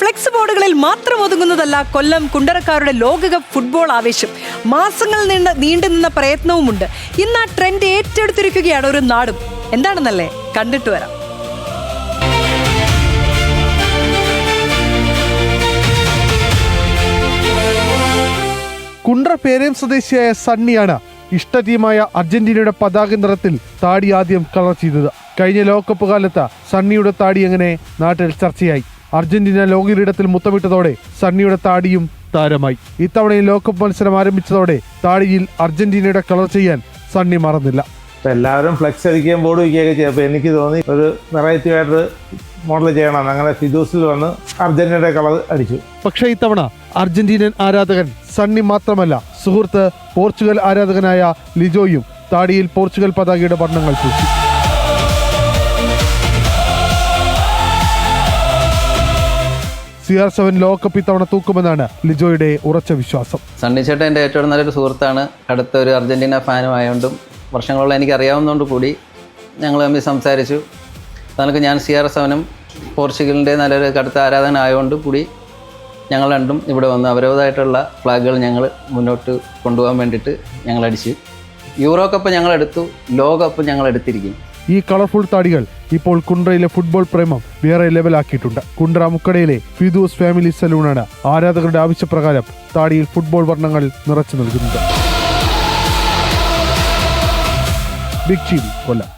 Flex ബോർഡുകളിൽ മാത്രം ഒതുങ്ങുന്നതല്ല കൊല്ലം കുണ്ടറക്കാരുടെ ലോകകപ്പ് football ആവേശം. മാസങ്ങൾ നീണ്ടുനിന്ന പ്രയത്നവുമുണ്ട്. ഇന്ന് ആ ട്രെൻഡ് ഏറ്റെടുത്തിരിക്കുകയാണ് ഒരു നാടും. എന്താണെന്നല്ലേ, കണ്ടിട്ട് വരാം. കുണ്ട്ര പേരയം സ്വദേശിയായ സണ്ണിയാണ് ഇഷ്ട ടീമായ അർജന്റീനയുടെ പതാക നിറത്തിൽ താടി ആദ്യം കളർ ചെയ്തത്. കഴിഞ്ഞ ലോകകപ്പ് കാലത്ത് സണ്ണിയുടെ താടി എങ്ങനെ നാട്ടിൽ ചർച്ചയായി. അർജന്റീന ലോകകിരീടത്തിൽ മുത്തമിട്ടതോടെ സണ്ണിയുടെ താടിയും താരമായി. ഇത്തവണയും ലോകകപ്പ് മത്സരം ആരംഭിച്ചതോടെ താടിയിൽ അർജന്റീനയുടെ കളർ ചെയ്യാൻ സണ്ണി മറന്നില്ല. എല്ലാവരും ഫ്ലെക്സ് അടിക്കുകയും ബോർഡ് വയ്ക്കുകയൊക്കെ ചെയ്യും. അപ്പോൾ എനിക്ക് തോന്നി ഒരു വെറൈറ്റി ആയിട്ട് മോഡൽ ചെയ്യണം. അങ്ങനെ ഫിദൂസിൽ വന്ന് അർജന്റീനയുടെ കളർ അടിച്ചു. പക്ഷേ ഇത്തവണ അർജന്റീനൻ ആരാധകൻ സണ്ണി മാത്രമല്ല, സുഹൃത്ത് പോർച്ചുഗൽ ആരാധകനായ ലിജോയും താടിയിൽ പോർച്ചുഗൽ പതാകയുടെ വർണ്ണങ്ങൾ പൂശി. CR7 ലോകകപ്പ് ഇത്തവണ തൂക്കുമെന്നാണ് ലിജോയുടെ ഉറച്ച വിശ്വാസം. സണ്ണി ചേട്ടൻ എൻ്റെ ഏറ്റവും നല്ലൊരു സുഹൃത്താണ്. അടുത്ത ഒരു അർജന്റീന ഫാനും ആയതുകൊണ്ടും വർഷങ്ങളോളം എനിക്ക് അറിയാവുന്നതുകൊണ്ട് കൂടി ഞങ്ങൾ തമ്മിൽ സംസാരിച്ചു. അതിനൊക്കെ ഞാൻ CR7 പോർച്ചുഗലിൻ്റെ നല്ലൊരു കടുത്ത ആരാധകനായതുകൊണ്ട് കൂടി ഞങ്ങൾ രണ്ടും ഇവിടെ വന്ന് അവരവരായിട്ടുള്ള ഫ്ലാഗുകൾ ഞങ്ങൾ മുന്നോട്ട് കൊണ്ടുപോകാൻ വേണ്ടിയിട്ട് ഞങ്ങൾ അടിച്ചു. യൂറോ കപ്പ് ഞങ്ങളെടുത്തു, ലോകകപ്പ് ഞങ്ങൾ എടുത്തിരിക്കും. ഈ കളർഫുൾ താടികൾ ഇപ്പോൾ കുണ്ട്രയിലെ ഫുട്ബോൾ പ്രേമം വേറെ ലെവലാക്കിയിട്ടുണ്ട്. കുണ്ട്ര മുക്കടയിലെ ഫിദൂസ് ഫാമിലി സലൂണാണ് ആരാധകരുടെ ആവശ്യപ്രകാരം താടിയിൽ ഫുട്ബോൾ വർണ്ണങ്ങൾ നിറച്ചു നൽകുന്നത്. ബിഗ് ടി വി കൊല്ലം.